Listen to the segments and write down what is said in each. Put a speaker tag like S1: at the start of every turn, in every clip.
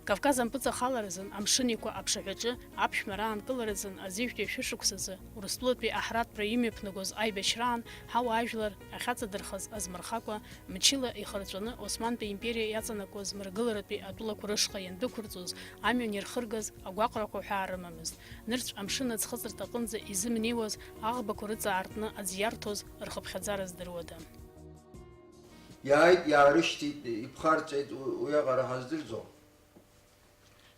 S1: Кавказ ампыҵахаларазын амшынеиқәа аԥшаҳәаҿы аԥшәмара аанкыларазын азижәтәи ашәышықәсазы Урыстәылатәи аҳратәра имҩаԥнагоз аибашьраан ҳауаажәлар ахьаҵадырхаз азмырхакәа мчыла ихырҵәаны Османтәи империа иаҵанакуаз мрагыларатәи атәылақәа рышҟа иандәықәырҵоз амҩан ирхыргаз агәаҟрақәа ҳәаа рымамызт. Нырцә амшын аӡхыҵырҭа аҟынӡа изымнеиуаз аӷбақәа рыҵаартны аӡ иарҭоз рхыԥхьаӡара здыруада.
S2: Yahit yarıştı, ipxarçayt uyağa hazdırzo.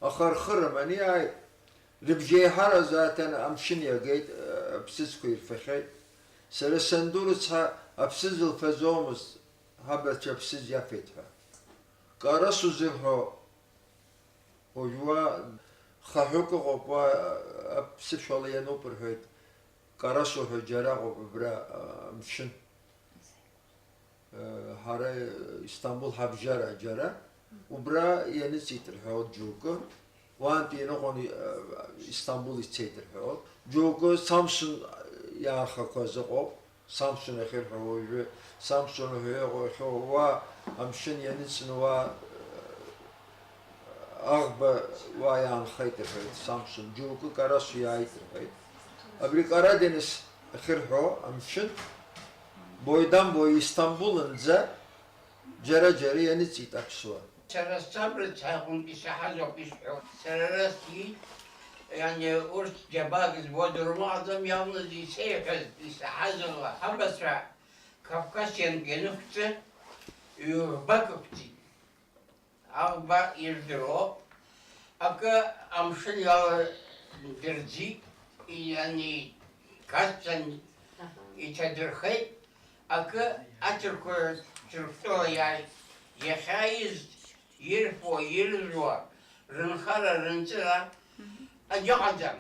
S2: Axar xırmani ay ribjehara zaten amşiniya gayt apsiz kuyur fekhay. Sere sendurus ha apsizil fezomuz habet apsiz yafetha. Qara suzilho ojwa xahuqo qopa apsiz şolayano perhayt. Qara suhu jara qobra amşin. Hara İstanbul Habjara jara ubra yeni sitir hod jogo want yeni konu İstanbul sitir hod jogo Samsun ya khakaza qop Samsun akhir hoje Samsun hoye va amshin yeni sinwa agba va yan khaytir Samsun jogo Karasu yaitir abri Karadeniz akhir ho amshin boydan boy İstanbul'unca cere yeni sitakşuva.
S3: Через sabır çayın işahaz yok işiyor. Sereresti yani urs cebagiz bodurma adam yalnız işehaz işahaz var. Habasra Kafkasyan genükçe bakıptı. Ağba irdiro. Aka amşıl yağı dirci yani kaçtan içedirhay. Aka atırkı çırptı ya yaşayız yirfo yirzo rınxara rınçıra acıqacam.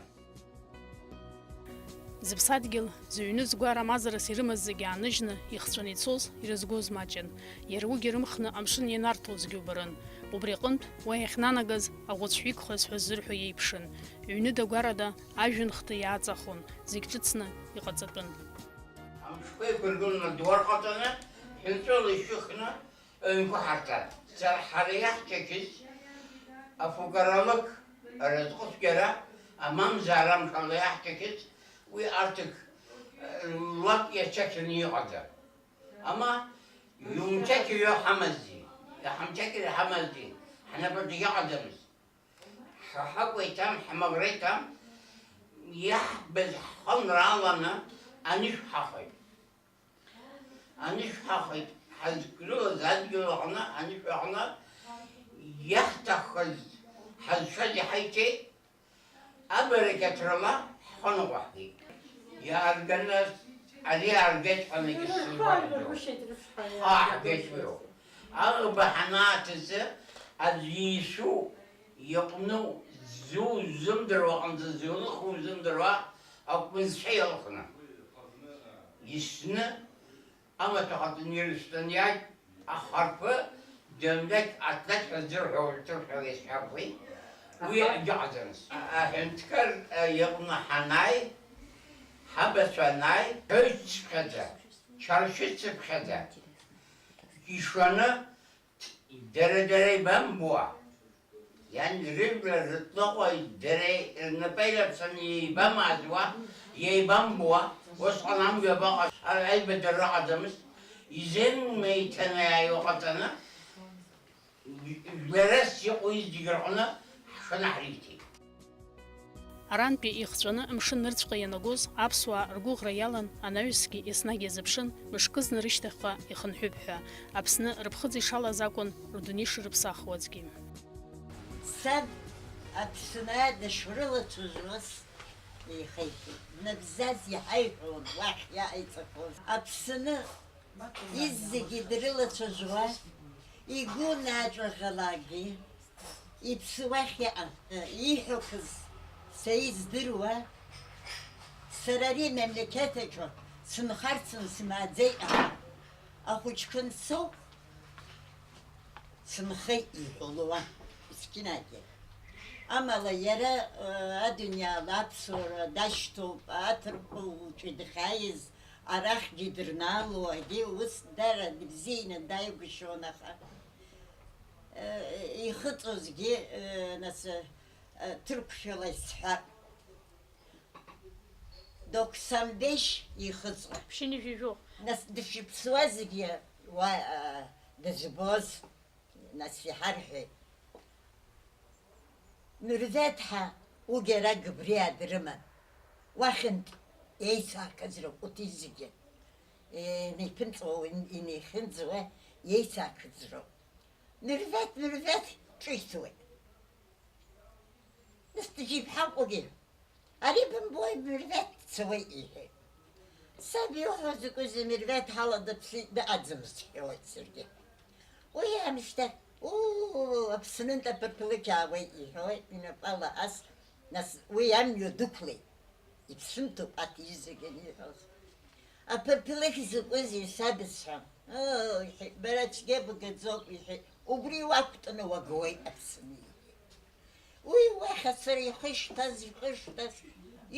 S1: Зыԥсадгьыл зыҩны згәара мазарас ирымаз зегьы ааныжьны ихҵәаны ицоз ирызгоз маҷын. Иара уигьы рымхны амшын ианарҭозгьы убарын. Убри аҟынтә уа иахьнанагаз аӷәыцәҩықәхаз ҳәа ззырҳәо иеиԥшын. Ҩныда-гәарада ажәҩан хты иааҵахон, зегь ҿыцны иҟаҵатәын.
S3: Амшқәа еиқәыргыланы дуарҟаҵаны ҳәынҵәала ишәыхны ҩнқәа ҳарҭан. Ҳара иаҳҿақьыз афуқаралык разҟыцәгьара амамзаара мшала иаҳҿақьыз уи artık lak yaşakını yıkadı. Ama yumçakıyor hamazdi. Hamçakıyor hamazdi. Hana burada yıkadığımız. Hakvaytam, hamagretam yahbez hamralana aniş hakay. Aniş hakay. Hazgulu zadgulu ana aniş ana yahtakız hazşadi hayti abereketrala hana vahdi. Ya arganlar Ali argeç anı gitsin var. Geçmiyor. Ağ bahanatısı az yişu yapını zu zımdır o anda zulu khu zımdır o akbın şey alkına. Yişini ama tahtın yürüstten ya harfı dömlek atlet hazır hıvırtır hıvırtır hıvırtır ويجعزنس انتكر يقنا حناي حبس وناي هيش بخدا شارشت بخدا يشوانا dere ben boğa yani ribler rıtlığa dere nepeyler seni ben mazva ye ben boğa o sanam göbek elbette rahatımız izin meytene yok atana veres yok o izdigar ona
S1: Арантәи ихҵәаны амшын нырцәҟа ианагоз аԥсуаа ргәыӷра иалан анаҩсгьы еснагь иазыԥшын мышкызны рышьҭахьҟа ихынҳәып ҳәа Аԥсны рыԥхыӡ ишалаз акәын рдунеи шырыԥсахуазгьы.
S4: Саб Аԥсны дышрылацәажәоз ихеиҭеит. Набзаз иҳаиҳәон уахь иааиҵақәоз. Аԥсны иззегьы дрылацәажәуа игәы наҿаӷалагьы иԥсуахь иаҟан. Ииҳәақәаз сеиздыруа сара ари мемлекет аҿы сынхарцын сымааӡа иҟан. Ахәыҷқәа нцо сынхеит иҳәалуан мискинагьы. Амала иара адуниаала аԥсуара дашьҭоуп, аҭырқәа уҿы дахьааиз арахьгьы дырнаалоуагьы ус дара дыбзианы дааигәышьон аха Ихыҵәозгьы нас Türkçe'yle isҳәап. 95 ихыҵәа.
S1: Пшени жижу.
S4: Нас дышԥсуазгьы уа дызбоз нас иҳарҳәеит. Мырзаҭҳа угьара гыбри адрыман. Уахьынтә еицаақыӡроуп урҭ зегьы. Инеиԥынҵуа, инеихьынӡауа еицаақыӡроуп. Мырзаҭ ҿиҭуеит. Нас дыџьеиԥҳаҟәагьы ари бымбои Мырзаҭ дцауеит иҳәеит. Саб иуҳәоз закәызеи Мырзаҭ ҳала дыԥсит дыҟаӡамызт сҳәоит саргьы. Уи аамышьҭахь Аԥснынтә аԥырԥылықь аауеит иҳәоит, инапала ас, нас уи амҩа дықәлеит. Иԥсымҭоуп арҭ зегьы аниҳәоз. Аԥырԥылықь закәызеи сабызҳәа, иҳәеит, бара цәгьа бгаӡоуп иҳәеит, убри уақәтәаны уагауеит Аԥсны иҳәеит. Уи уахь ацара ихы ишҭаз,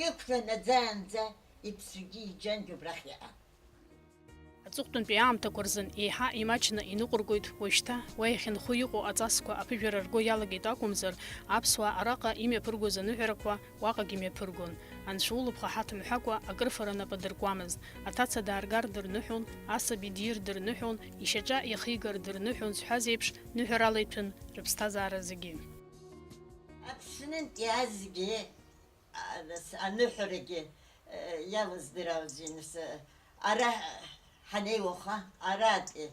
S4: иқәлан аӡаанӡа иԥсгьы иџьангьы убрахь иаҟан.
S1: Аҵыхәтәантәи аамҭақәа рзын еиҳа имаҷны иныҟәыргоит уажәшьҭа уа иахьынхо иҟоу аҵасқәа аԥыжәара рго иалагеит акәымзар, аԥсуаа араҟа имҩаԥыргоз аныҳәарақәа уаҟагьы имҩаԥыргон. Анцәа улыԥха ҳаҭымҳәакәа акрыфара напы дыркуамызт. Аҭаца дааргар дырныҳәон, асаби дир дырныҳәон, ишьаҿа иахигар дырныҳәон зҳәаз еиԥш ныҳәарала иҭәын рыԥсҭазаара зегьы.
S4: Аԥснынтә иаазгьы аныҳәарагьы иалыздыраауазеи, нас ара ҳанеиуаха аратәи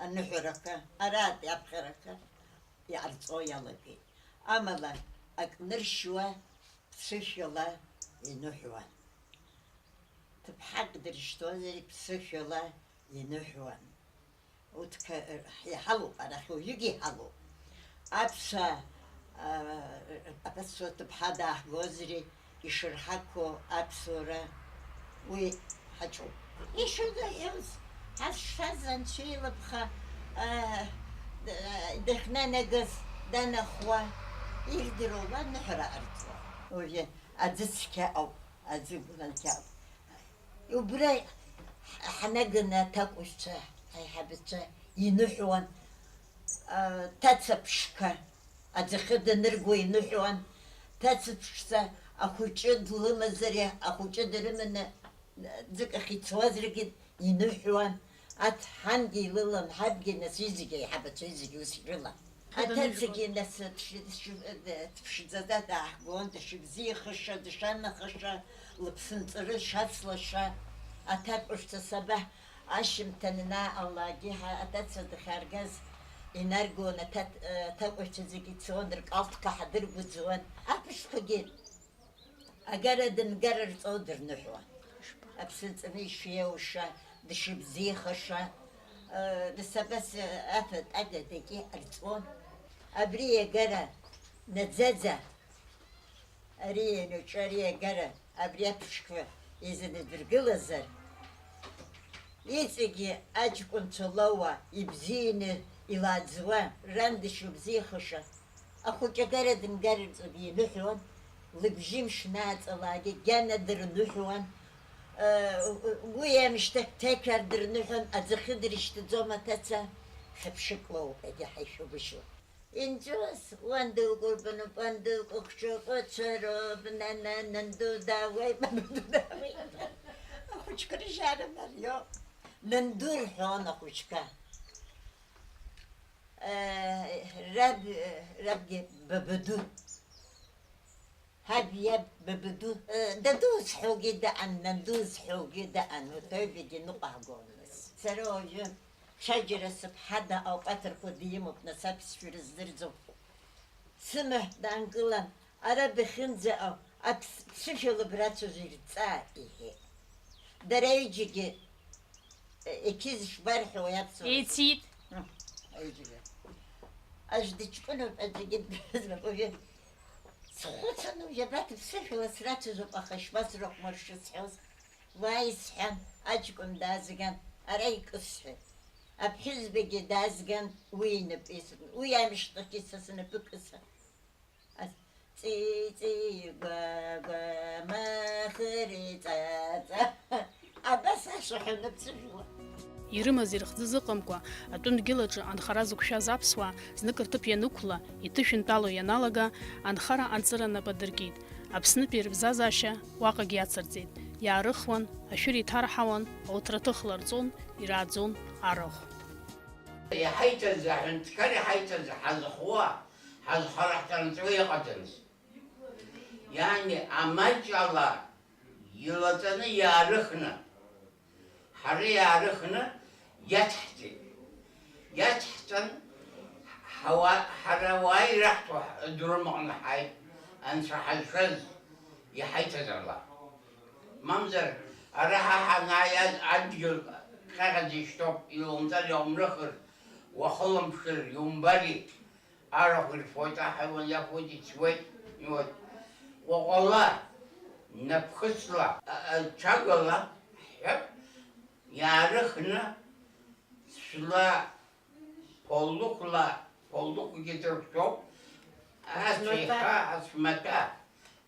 S4: аныҳәарақәа, аратәи аԥхьарақәа иҟарҵо иалагеит. Амала акныршьуа, ԥсышәала иныҳәуан. Ҭыԥҳак дыршьҭуазар ԥсышәала иныҳәуан. Урҭ иҳалоуп, арахь уажәыгьы иҳалоуп. Аԥсуа ҭыԥҳа дааҳгозари ишырҳақәо аԥсуара уи ҳаҿуп. Ишылаҳәоз ҳазшаз Анцәа илыԥха дахьнанагаз данахуа ихдыруа аныҳәара ҟарҵуа. Уажәы аӡы цқьа ауп, аӡы гәнаҭа ауп. Убра ҳнаганы аҭакәажәцәа, аиҳабацәа иныҳәуан, ҭацаԥшьқәа аӡахьы данырго иныҳәуан, ҭацаԥшьца ахәыҷы длымазари, ахәыҷы дрыманы ӡыкахь ицуазаргьы иныҳәуан, арҭ ҳангьы илылан, ҳабгьы нас изегьы аиҳабацәа изегьы ус ирылан. Аҭацагьы нас дԥшӡаӡа дааҳгон, дышыбзиахаша, дышанахаша, лыԥсынҵры шацлаша, аҭакәажәцәа сабаҳ ашьымҭан инааҟалаагьы аҭаца дахьааргаз инаргон, аҭакәажәцәа зегьы ицон, ркалҭқәа ҳадыргәыӡуан. Аԥшқәагьы агара дангара рҵо дырныҳәуан. Аԥсынҵры ишиауша, дышыбзиахаша, дасабас афатә агадагьы ҟарҵон. Абри агара наӡаӡа, ари иаnuҿы ари агара, абри аԥшқәа изанадыргылазар, иҵегьы аҷкәынцәа лауа, ибзианы илааӡуа, ран дышыбзиахаша, ахәыҷ агара дангарырҵогьы иныҳәуан, лыбжьы мшнааҵалаагьы гьана дырныҳәуан. Уи аамышьҭахь ҭеқәар дырныҳәон, аӡахьы дыршьҭаӡом аҭаца, хьыԥшык лоуп егьа ҳаишәыбышьуа. Инҵәоз уан дылгәырбануп, уан дылкәыхшоуп, нанду даауеит, нанду даауеит. Ахәыҷқәа ржьара мариоуп. Нанду рҳәон ахәыҷқәа. Рабгьы бабаду. Ҳаб иаб бабаду. Даду зҳәоугьы даҟан, нанду зҳәоугьы даҟан, урҭ аҩбагьы ныҟәаагон. Сара уажәы ҽаџьара сыԥҳа даҟауп, аҭырқәа димоуп, нас аԥсшәара здырӡом. Сымаҳә даангылан, ара бахьынӡаҟоу аԥсышәала брацәажәо ирҵаа иҳәеит. Дара аҩыџьагьы иқьыз шбарҳәо уи аԥсуара.
S1: Еицит.
S4: Аҩыџьагьы. Аӡә дыҷкәыноуп, аӡәгьы дыӡноуп. Уажәы схәыцын уажәы абарҭ аԥсышәала срацәажәоуп, аха ишԥасрыхәмаршьо сҳәоз. Уааи сҳәан, аҷкәын даазган, ара икысҳәеит. Аԥҳәызбагьы даазган, уи инапы исыркын. Уи аамышьҭахь са снапы кыса. Ҵи-ҵи гәагәа махыри ҵаҵа. Абас ашәаҳәаны аԥсышәала.
S1: ирымаз ирхӡы зыҟамкәа атәым дгьылаҿы анхара зықәшәаз аԥсуаа знык рҭыԥ ианықәла, иҭышәынтәало ианалага, анхара анҵыра нап адыркит. Аԥснытәи рыбзазаашьа уаҟагьы иацырҵеит. Иаарыхуан, ашәыр иҭарҳауан, ауҭраҭых ларҵон, ирааӡон арахә.
S3: يحيتز حنتكري حيتز حزخوا حزخرا حتنسوي قتلس يعني أمج الله يلتنا يارخنا حري يارخنا يتحتن حرواي رحت درم عن حي أنشرح الفز يحيتز الله منظر أراها حنايا أديل خارج شطب يوم ذا يوم رخر وخلم بشر يوم بري أعرف الفوتة حيوان يفوتي شوي يود والله نبخسلا شغلة حب يعرفنا سلا فولوك يدرب شوب أسمتا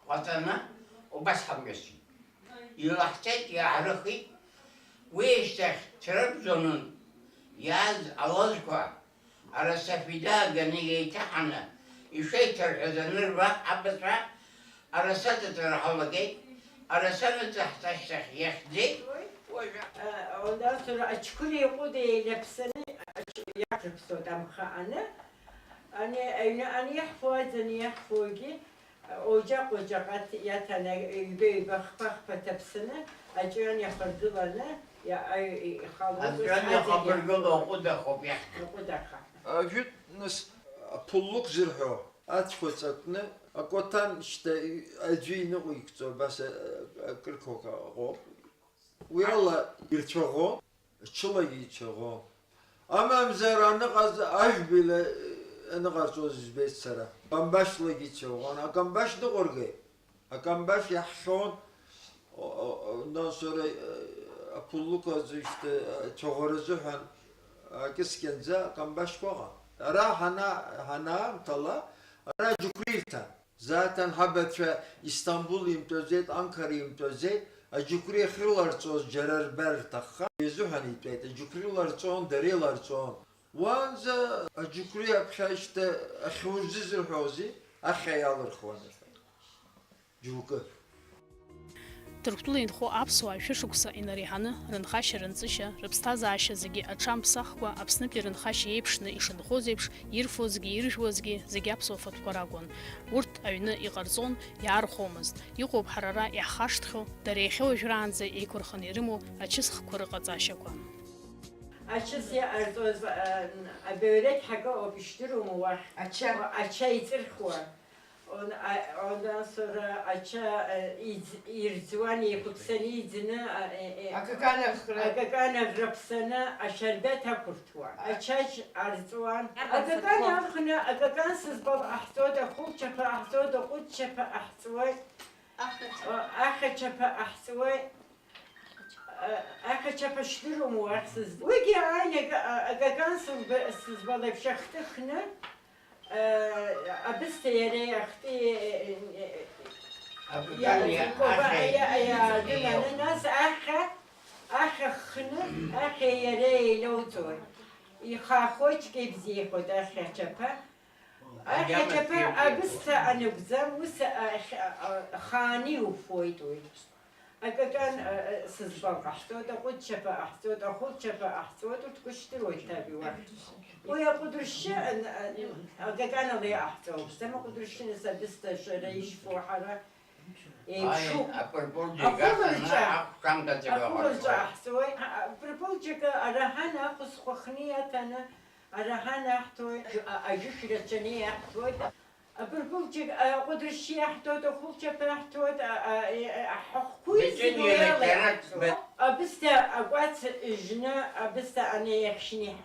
S3: قطنا وبس حمشي يلاحظت يعرفي ويشتخ تربزونن ياز ألازكوا على سفيدا غنية تحنا يشيتر إذا نربا عبسرا على ستة رحلقي على سنة تحتشتخ يخدي
S5: Ondan sonra açıkını yoku değil hepsini yakıp sodam khana. Hani yahfazını yahfugi ocak at yatana yübey bakpak patapsını acıyan yapardılarına ya ay xalı.
S3: أذكرني خبر قلو قدا خب يحكي
S2: Avut nas pulluk zırhı. Atfıtsakne akotan işte acıyını uyuktu bas kırkoka o. Uyala irçoğu çıla yiyçoğu. Ama mzeranı kaz aj bile ne karşıız zbet sara. Kambaşla gidçoğu. Kambaş da orge. Kambaş yahşon ondan sonra pulluk az işte çoğuruzu han kiskenze kambaş koğa. Ara hana tala ara Cukriv'ten. Zaten habetçe İstanbul imtözet, Ankara imtözet. Cukriye xırlar çoğuz cerer ber takha. Yezu hani ipteyte. Cukriyeler çoğun, deriyeler çoğun. Wanza Cukriye pşa işte xurzi zırhozi. Axeyalır xvanı. Cukri.
S1: Ҭырқәтәыла инхо аԥсуаа шәышықәса инареиҳаны рынхашьа рынҵышьа, рыԥсҭазаашьа зегьы аҽамԥсахкәа Аԥснытәи рынхашьа еиԥшны ишынхоз еиԥш ирфозгьы иржәуазгьы зегьы аԥсуа фатәқәа ракәын. Урҭ аҩны иҟарҵон, иаархомызт. Иҟоуп ҳарара иаҳхашҭхьоу, дара иахьа уажәраанӡа еиқәырханы ирымоу ачысхқәа рыҟаҵашьақәа.
S5: Açız ya arzoz börek haga o piştirumu var. Aça yitirxu. Ondan sonra aça irzuan yekupsani izini akakana grapsana aşerbet hakurtwa. Açaç arzuan akakana khna akakan siz bab ahsoda khub chapa ahsoda qut chapa ahsoy akha chapa ahsoy akha chapa shtirum warsiz. Wigi aynı akakan siz balab shakhta khna أبست يا أختي يا دلنا الناس أخا خنا أخي يا ري لوتوي يخاخوش كيف زي خد أخي شبا أخي شبا أبست أنا بزم وس خاني وفويتوي أكان سزبق أحسود أخد شبا أحسود أخد شبا أحسود وتكشتروي تابي وقت ويا قدرش أكان اللي أحسود بس ما قدرش نسبست شريش فوحرة شو أقول أحسود بربولجك أرهنا خص خنية أنا أرهنا أحسود أجوش رتشني أحسود بربولجك قدرش أحسود أخوك شبا أحسود حقويس أبست أقوات جنا أبست أنا يخشني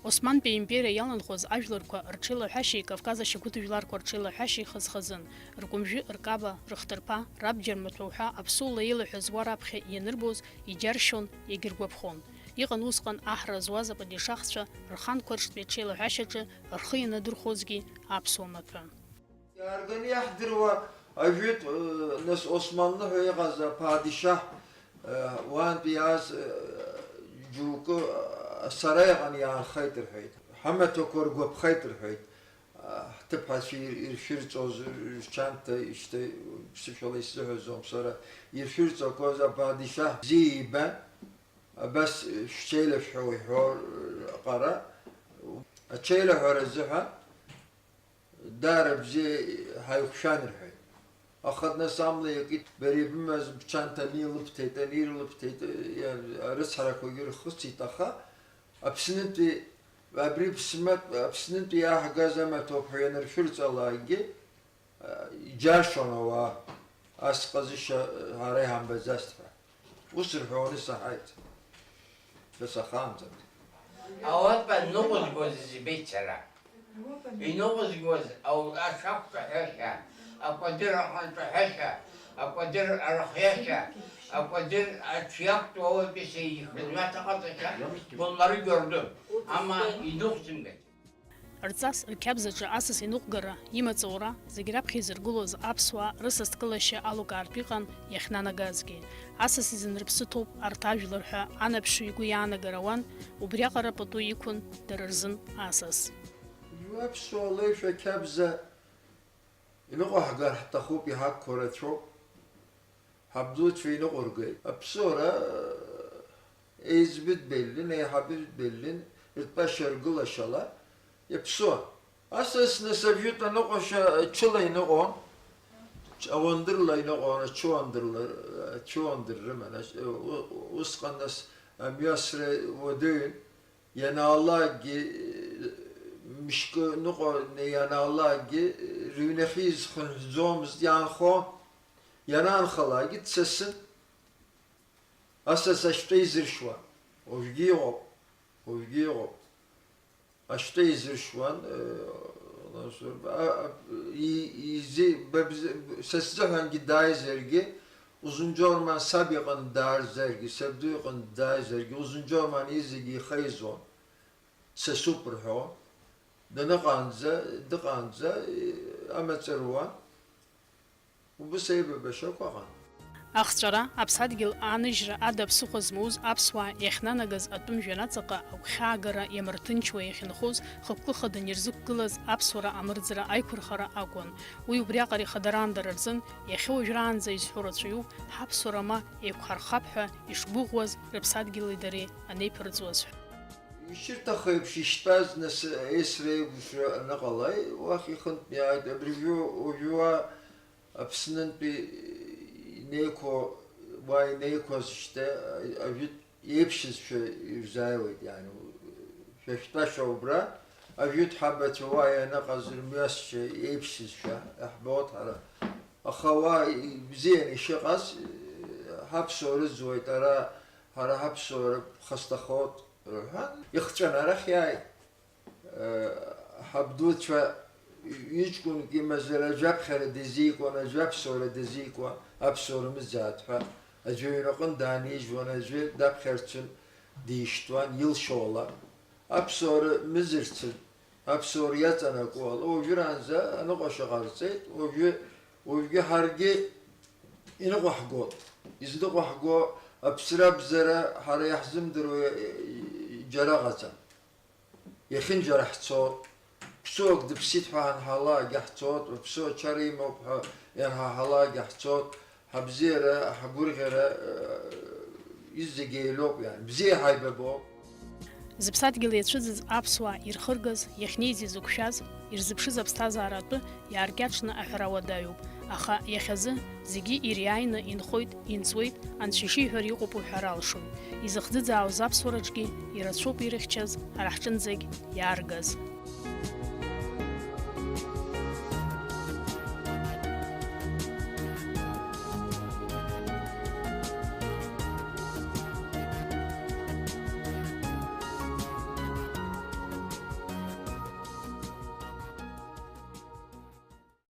S1: Османтәи аимпериа иаланхоз ажәларқәа рҽеилаҳәашьеи Кавказ ашьақәырҭ рҽеилаҳәашьеи хаз-хазын. Ркәымжәы, ркаба, рыхҭырԥа, рабџьар-маҭәа уҳәа аԥсуала еилаҳәаз уа раԥхьа ианырбоз иџьаршьон, иагьыргәаԥхон. Иҟан усҟан аҳра зуаз ападишахцәа рханқәа рҿтәи аҽеилаҳәашьаҿы рхы ианадырхозгьы аԥсуа маҭәа.
S2: Yargını yahdırwa ajut nas Osmanlı höyeğaza padişah wan biyaz جوكو سرايغان يان خيتر حيت حمتو كورغو بخيتر حيت تبحث في يرشيرتوز شانتا işte psikolojisi hözüm sonra يرشيرتو كوزا بادشاه زيبا بس شيله شوي حور قرا شيله حور الزحا دارب زي هايخشان الحي أخذنا سامله يقيت بريبمز بشانتا نيلب تيتا نيلب تيتا يعني أرس حركة يجري خصي تخا أبسنتي وابريب سمت أبسنتي يا حجازة ما توبحي أنا رفلت الله يجي جاشون هو أسقزش هاريهم بزاستفا وصر حوني صحيت بس خامزة
S3: أوقات بنوغز جوز بيتشرا ينوغز جوز أو أشاف حشا أقدر أنت حشا أقدر أرخيشا أقدر أشياء تو بشيء خدمات قطعة bunları gördüm ama ينوغزم جد
S1: Рҵас рқьабзаҿы асас иныҟәгара, имаҵура, зегь раԥхьа изыргылоз аԥсуаа рысасдкылашьа алукаартә иҟан иахьнанагазгьы. Асас изын рыԥсы ҭоуп арҭ ажәлар ҳәа анаԥшҩы игәы иаанагар ауан, убриаҟара пату иқәын дара рзын асас.
S2: وابسو ليش كبزة ينقح قال حتى خوبي هاك كورتشو حبدوت في نقرقي أبصورة إزبد بلين أي حبيب بلين يتبشر قلا شلا يبصور أساس نسبيوت نقش تشلا ينقون أوندر لا ينقون شو أندر رمنا وسقنا ناس ميسر ودين ينالله مشكو نقو ينالله رونخيز خنزومز يانخو ينان خلاقي تسسن أساس أشتيزر شوان وفجيغو أشتيزر شوان يزي سسزهن gidai zergi uzunca orman sabiqan dar zergi sebduqan dar zergi uzunca orman izigi khayzon se super ho دقانزا أمتروان وبسيبه بشوكوان
S1: Ахҵәара, аԥсадгьыл ааныжьра ада ԥсыхәа змоуз аԥсуаа иахьнанагаз атәым жәҩанаҵаҟа агәхьаагара иамырҭынчуа иахьынхоз хықәкы хаданы ирзықәгылаз аԥсуара амырӡра аиқәырхара акәын. Уи убриаҟара ихадараандара рзын иахьа уажәраанӡа изҳәо рацәаҩуп ҳаԥсуара ма еиқәҳархап ҳәа ишгәыӷуаз рыԥсадгьыли дареи анеиԥырҵуаз ҳәа.
S2: شرطة خيب شيشتاز ناس إسرائيل وشو نقلاي وأخي خنت ميعاد بريفيو وجوا أبسنن بي نيكو واي نيكو شتا أبيت يبشز شو يزايد يعني شتا شوبرا أبيت حبة واي نقص المياس شو يبشز شو أحبوط على أخواي بزين شقص حبسور الزوي ترى هرا حبسور خستخوت يختشن رخياي حبدوت شو يجكون كي مثلا جاب خير دزيك وانا جاب صورة دزيك وانا أبصور مزات فا أجوي نقول دانيج وانا أجوي داب خيرتن ديشتوان يل شولا أبصور مزرتن أبصور يتنا قول وجرانزا أنا قشقار زيت وجي هرجي إنه وحقو إذا وحقو أبصر بزرا هر يحزم درو جرغتا يخن جرح صوت بسوق دبسيت فان حلا جحصوت وبسوق شريم وبها يعني حلا جحصوت حبزيرة حقورغرة يزجيلوب يعني بزي هاي بابو
S1: Зыԥсадгьыл иацәыӡыз аԥсуаа ирхыргаз, иахьнеиз зықәшәаз, ирзыԥшыз аԥсҭазааратәы иааркьаҿны аҳәара уадаҩуп. Аха иахьазы зегьы ириааины инхоит, инҵуеит, анцәа ишиҳәара иҟоуп уҳәара алшоит. Изыхӡыӡаауаз аԥсуараҿгьы ирацәоуп ирыхьчаз ҳара ҳҿынӡагь иааргаз.